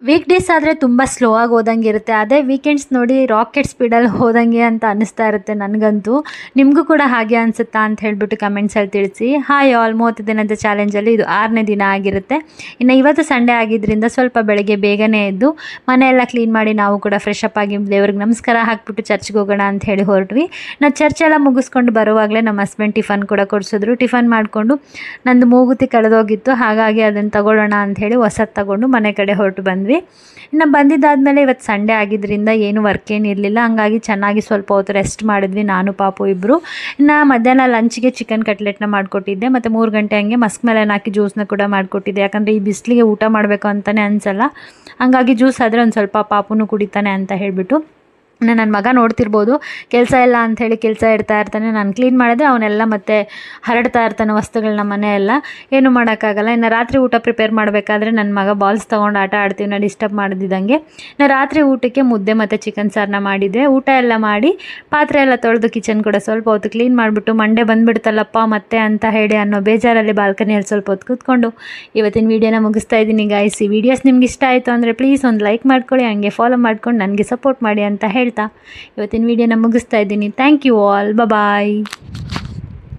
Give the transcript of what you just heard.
Week days ಆದರೆ ತುಂಬ slow ಆಗಿ ಹೋದಂಗೆ ಇರುತ್ತೆ. ಅದೇ ವೀಕೆಂಡ್ಸ್ ನೋಡಿ ರಾಕೆಟ್ ಸ್ಪೀಡಲ್ಲಿ ಹೋದಂಗೆ ಅಂತ ಅನ್ನಿಸ್ತಾ ಇರುತ್ತೆ ನನಗಂತೂ. ನಿಮಗೂ ಕೂಡ ಹಾಗೆ ಅನಿಸುತ್ತಾ ಅಂತ ಹೇಳಿಬಿಟ್ಟು ಕಮೆಂಟ್ಸಲ್ಲಿ ತಿಳಿಸಿ. ಹಾಯ್ ಆಲ್, 30 ದಿನದ ಚಾಲೆಂಜಲ್ಲಿ ಇದು 6ನೇ ದಿನ ಆಗಿರುತ್ತೆ. ಇನ್ನು ಇವತ್ತು ಸಂಡೇ ಆಗಿದ್ದರಿಂದ ಸ್ವಲ್ಪ ಬೆಳಗ್ಗೆ ಬೇಗನೆ ಎದ್ದು ಮನೆಯೆಲ್ಲ ಕ್ಲೀನ್ ಮಾಡಿ ನಾವು ಕೂಡ ಫ್ರೆಶ್ ಅಪ್ ಆಗಿ ದೇವ್ರಿಗೆ ನಮಸ್ಕಾರ ಹಾಕ್ಬಿಟ್ಟು ಚರ್ಚ್ಗೆ ಹೋಗೋಣ ಅಂತ ಹೇಳಿ ಹೊರಟ್ವಿ. ನಾವು ಚರ್ಚೆಲ್ಲ ಮುಗಿಸ್ಕೊಂಡು ಬರುವಾಗಲೇ ನಮ್ಮ ಹಸ್ಬೆಂಡ್ ಟಿಫನ್ ಕೂಡ ಕೊಡಿಸಿದ್ರು. ಟಿಫನ್ ಮಾಡಿಕೊಂಡು ನಂದು ಮೂಗುತಿ ಕಳೆದೋಗಿತ್ತು, ಹಾಗಾಗಿ ಅದನ್ನು ತಗೊಳ್ಳೋಣ ಅಂಥೇಳಿ ಹೊಸದು ತಗೊಂಡು ಮನೆ ಕಡೆ ಹೊರಟು ಬಂದ್ವಿ. ಇನ್ನು ಬಂದಿದ್ದಾದಮೇಲೆ ಇವತ್ತು ಸಂಡೇ ಆಗಿದ್ದರಿಂದ ಏನು ವರ್ಕ್ ಏನಿರಲಿಲ್ಲ, ಹಂಗಾಗಿ ಚೆನ್ನಾಗಿ ಸ್ವಲ್ಪ ಹೊತ್ತು ರೆಸ್ಟ್ ಮಾಡಿದ್ವಿ ನಾನು ಪಾಪು ಇಬ್ಬರು. ಇನ್ನು ಮಧ್ಯಾಹ್ನ ಲಂಚ್ಗೆ ಚಿಕನ್ ಕಟ್ಲೆಟ್ನ ಮಾಡಿಕೊಟ್ಟಿದ್ದೆ ಮತ್ತು 3 ಗಂಟೆ ಹಂಗೆ ಮಸ್ಕ್ ಮೆಲನ್ ಹಾಕಿ ಜ್ಯೂಸನ್ನ ಕೂಡ ಮಾಡಿಕೊಟ್ಟಿದ್ದೆ. ಯಾಕಂದರೆ ಈ ಬಿಸಿಲಿಗೆ ಊಟ ಮಾಡಬೇಕು ಅಂತಲೇ ಅನಿಸಲ್ಲ, ಹಂಗಾಗಿ ಜ್ಯೂಸ್ ಆದರೆ ಒಂದು ಸ್ವಲ್ಪ ಪಾಪುನು ಕುಡಿತಾನೆ ಅಂತ ಹೇಳಿಬಿಟ್ಟು. ನನ್ನ ಮಗ ನೋಡ್ತಿರ್ಬೋದು, ಕೆಲಸ ಇಲ್ಲ ಅಂಥೇಳಿ ಕೆಲಸ ಇಡ್ತಾ ಇರ್ತಾನೆ. ನಾನು ಕ್ಲೀನ್ ಮಾಡಿದ್ರೆ ಅವನ್ನೆಲ್ಲ ಮತ್ತೆ ಹರಡ್ತಾ ಇರ್ತಾನೆ ವಸ್ತುಗಳನ್ನ ಮನೆಯೆಲ್ಲ, ಏನು ಮಾಡೋಕ್ಕಾಗಲ್ಲ. ಇನ್ನು ರಾತ್ರಿ ಊಟ ಪ್ರಿಪೇರ್ ಮಾಡಬೇಕಾದ್ರೆ ನನ್ನ ಮಗ ಬಾಲ್ಸ್ ತೊಗೊಂಡು ಆಟ ಆಡ್ತೀವಿ, ನಾನು ಡಿಸ್ಟರ್ಬ್ ಮಾಡಿದ್ದಂಗೆ. ಇನ್ನು ರಾತ್ರಿ ಊಟಕ್ಕೆ ಮುದ್ದೆ ಮತ್ತು ಚಿಕನ್ ಸಾರನ್ನ ಮಾಡಿದ್ದೆ. ಊಟ ಎಲ್ಲ ಮಾಡಿ ಪಾತ್ರೆ ಎಲ್ಲ ತೊಳೆದು ಕಿಚನ್ ಕೂಡ ಸ್ವಲ್ಪ ಹೊತ್ತು ಕ್ಲೀನ್ ಮಾಡಿಬಿಟ್ಟು ಮಂಡೇ ಬಂದುಬಿಡ್ತಲ್ಲಪ್ಪ ಮತ್ತೆ ಅಂತ ಹೇಳಿ ಅನ್ನೋ ಬೇಜಾರಲ್ಲಿ ಬಾಲ್ಕನಿಯಲ್ಲಿ ಸ್ವಲ್ಪ ಹೊತ್ತು ಕೂತ್ಕೊಂಡು ಇವತ್ತಿನ ವೀಡಿಯೋನ ಮುಗಿಸ್ತಾ ಇದ್ದೀನಿ ಗಾಯ್ಸ್. ಈ ವಿಡಿಯೋಸ್ ನಿಮ್ಗೆ ಇಷ್ಟ ಆಯಿತು ಅಂದರೆ ಪ್ಲೀಸ್ ಒಂದು ಲೈಕ್ ಮಾಡ್ಕೊಳ್ಳಿ, ಹಂಗೆ ಫಾಲೋ ಮಾಡ್ಕೊಂಡು ನನಗೆ ಸಪೋರ್ಟ್ ಮಾಡಿ ಅಂತ ಹೇಳ್ತಾ ಇವತ್ತಿನ ವೀಡಿಯೋನ ಮುಗಿಸ್ತಾ ಇದ್ದೀನಿ. Thank you all, bye.